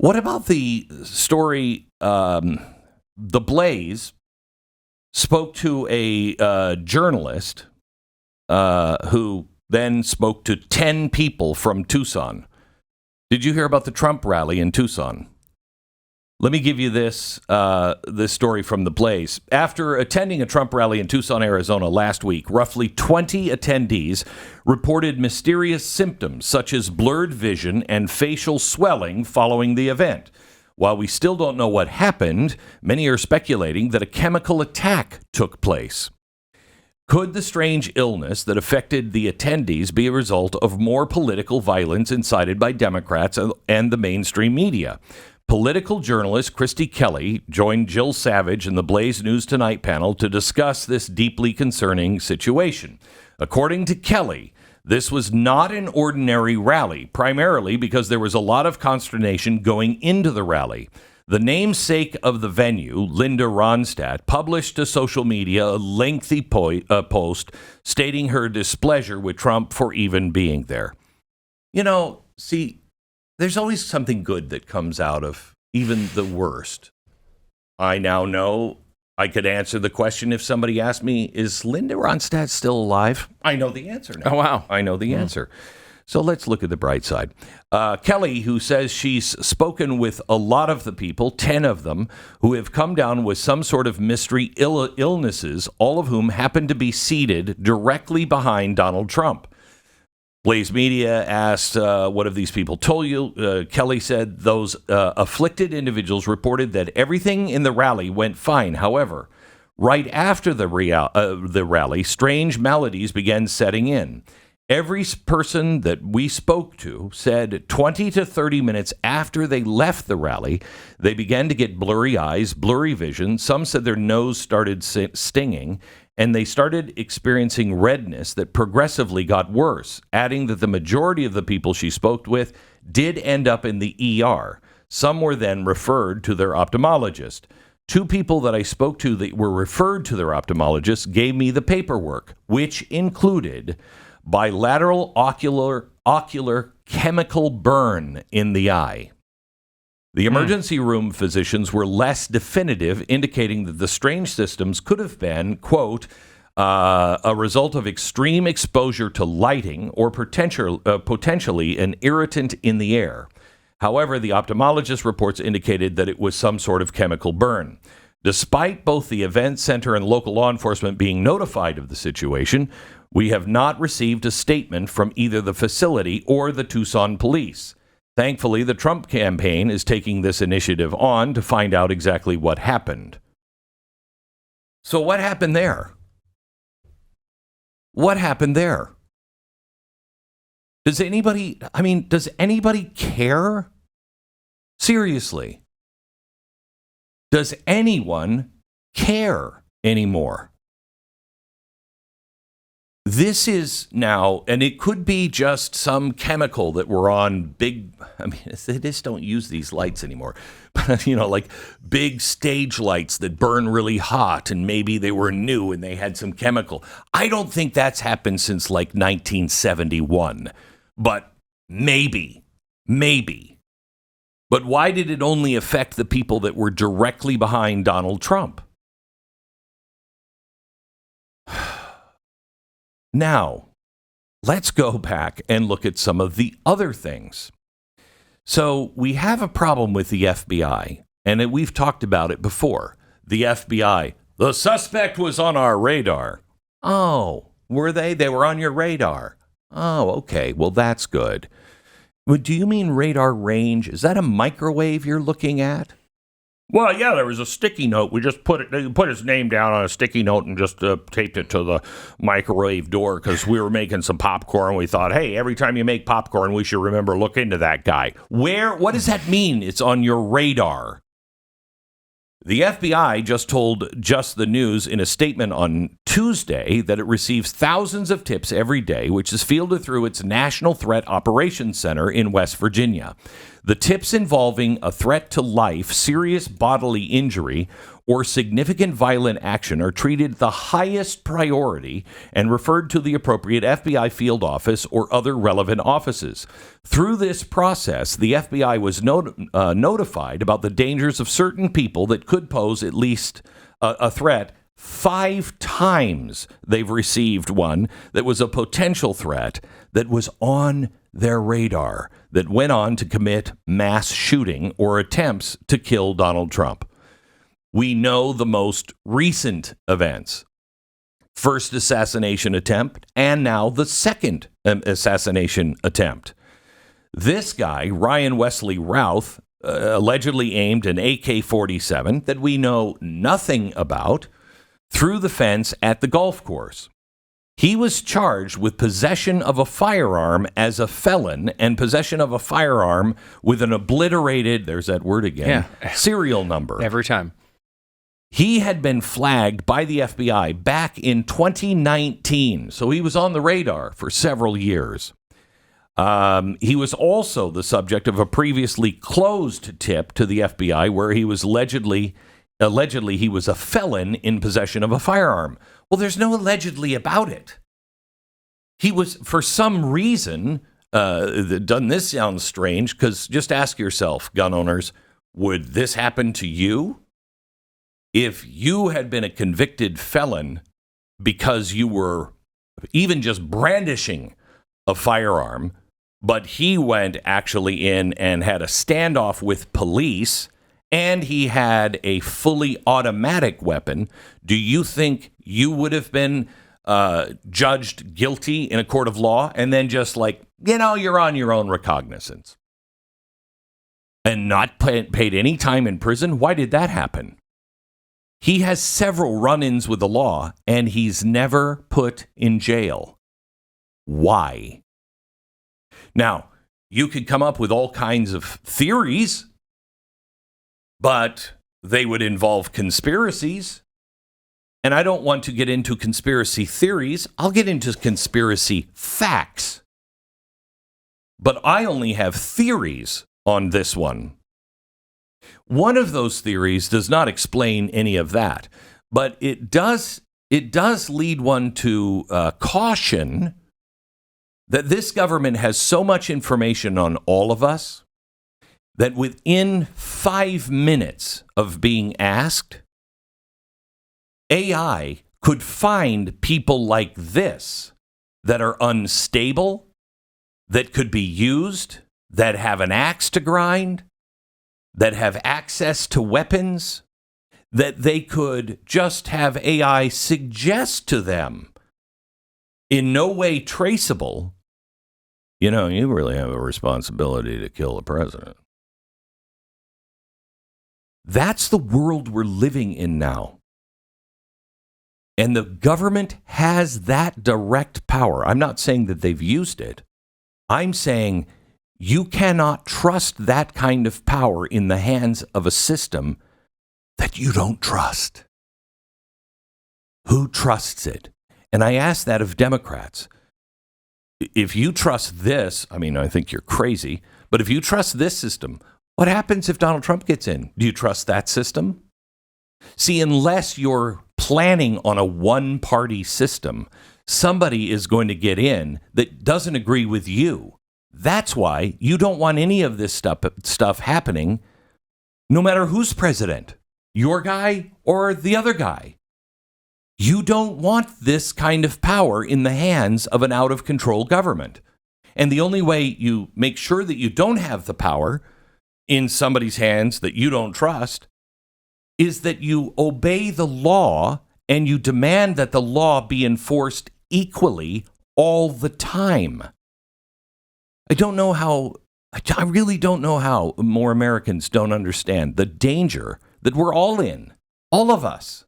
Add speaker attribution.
Speaker 1: What about the story? The Blaze spoke to a journalist who then spoke to 10 people from Tucson. Did you hear about the Trump rally in Tucson? Let me give you this story from the Blaze. After attending a Trump rally in Tucson, Arizona last week, roughly 20 attendees reported mysterious symptoms such as blurred vision and facial swelling following the event. While we still don't know what happened, many are speculating that a chemical attack took place. Could the strange illness that affected the attendees be a result of more political violence incited by Democrats and the mainstream media? Political journalist Christy Kelly joined Jill Savage in the Blaze News Tonight panel to discuss this deeply concerning situation. According to Kelly, this was not an ordinary rally, primarily because there was a lot of consternation going into the rally. The namesake of the venue, Linda Ronstadt, published to social media a lengthy post stating her displeasure with Trump for even being there. See, there's always something good that comes out of even the worst. I now know I could answer the question if somebody asked me, is Linda Ronstadt still alive? I know the answer now.
Speaker 2: Oh, wow.
Speaker 1: I know the answer. So let's look at the bright side. Kelly, who says she's spoken with a lot of the people, 10 of them, who have come down with some sort of mystery illnesses, all of whom happen to be seated directly behind Donald Trump. Blaze Media asked, what have these people told you? Kelly said those afflicted individuals reported that everything in the rally went fine. However, right after the rally, strange maladies began setting in. Every person that we spoke to said 20 to 30 minutes after they left the rally, they began to get blurry eyes, blurry vision. Some said their nose started stinging, and they started experiencing redness that progressively got worse, adding that the majority of the people she spoke with did end up in the ER. Some were then referred to their ophthalmologist. 2 people that I spoke to that were referred to their ophthalmologist gave me the paperwork, which included bilateral ocular chemical burn in the eye. The emergency room physicians were less definitive, indicating that the strange symptoms could have been, quote, a result of extreme exposure to lighting or potentially an irritant in the air. However, the ophthalmologist reports indicated that it was some sort of chemical burn. Despite both the event center and local law enforcement being notified of the situation, we have not received a statement from either the facility or the Tucson police. Thankfully, the Trump campaign is taking this initiative on to find out exactly what happened. So what happened there? What happened there? Does anybody care? Seriously. Does anyone care anymore? This is now, and it could be just some chemical that we're on they just don't use these lights anymore, but like big stage lights that burn really hot, and maybe they were new and they had some chemical. I don't think that's happened since like 1971, but maybe. But why did it only affect the people that were directly behind Donald Trump? Now, let's go back and look at some of the other things. So we have a problem with the FBI, and we've talked about it before. The FBI, the suspect was on our radar. Oh, were they? They were on your radar. Oh, okay. Well, that's good. Well, do you mean radar range? Is that a microwave you're looking at? Well, yeah, there was a sticky note. We just put his name down on a sticky note and just taped it to the microwave door because we were making some popcorn. We thought, hey, every time you make popcorn, we should remember to look into that guy. What does that mean? It's on your radar. The FBI just told Just the News in a statement on Tuesday that it receives thousands of tips every day, which is fielded through its National Threat Operations Center in West Virginia. The tips involving a threat to life, serious bodily injury, or significant violent action are treated the highest priority and referred to the appropriate FBI field office or other relevant offices. Through this process, the FBI was notified about the dangers of certain people that could pose at least a threat. 5 times they've received one that was a potential threat that was on their radar, that went on to commit mass shooting or attempts to kill Donald Trump. We know the most recent events. First assassination attempt, and now the second assassination attempt. This guy, Ryan Wesley Routh, allegedly aimed an AK-47 that we know nothing about through the fence at the golf course. He was charged with possession of a firearm as a felon and possession of a firearm with an obliterated, there's that word again, serial number.
Speaker 2: Every time.
Speaker 1: He had been flagged by the FBI back in 2019, so he was on the radar for several years. He was also the subject of a previously closed tip to the FBI where he was allegedly he was a felon in possession of a firearm. Well, there's no allegedly about it. He was, for some reason, doesn't this sound strange? Because just ask yourself, gun owners, would this happen to you? If you had been a convicted felon because you were even just brandishing a firearm, but he went actually in and had a standoff with police, and he had a fully automatic weapon, do you think you would have been judged guilty in a court of law and then just like, you're on your own recognizance and not paid any time in prison? Why did that happen? He has several run-ins with the law, and he's never put in jail. Why? Now, you could come up with all kinds of theories, but they would involve conspiracies. And I don't want to get into conspiracy theories. I'll get into conspiracy facts. But I only have theories on this one. One of those theories does not explain any of that, but it does lead one to caution that this government has so much information on all of us that within 5 minutes of being asked, AI could find people like this that are unstable, that could be used, that have an axe to grind, that have access to weapons, that they could just have AI suggest to them in no way traceable, you really have a responsibility to kill the president. That's the world we're living in now. And the government has that direct power. I'm not saying that they've used it. I'm saying you cannot trust that kind of power in the hands of a system that you don't trust. Who trusts it? And I ask that of Democrats. If you trust this, I think you're crazy, but if you trust this system, what happens if Donald Trump gets in? Do you trust that system? See, unless you're planning on a one-party system, somebody is going to get in that doesn't agree with you. That's why you don't want any of this stuff happening, no matter who's president, your guy or the other guy. You don't want this kind of power in the hands of an out-of-control government. And the only way you make sure that you don't have the power in somebody's hands that you don't trust is that you obey the law and you demand that the law be enforced equally all the time. I really don't know how more Americans don't understand the danger that we're all in, all of us.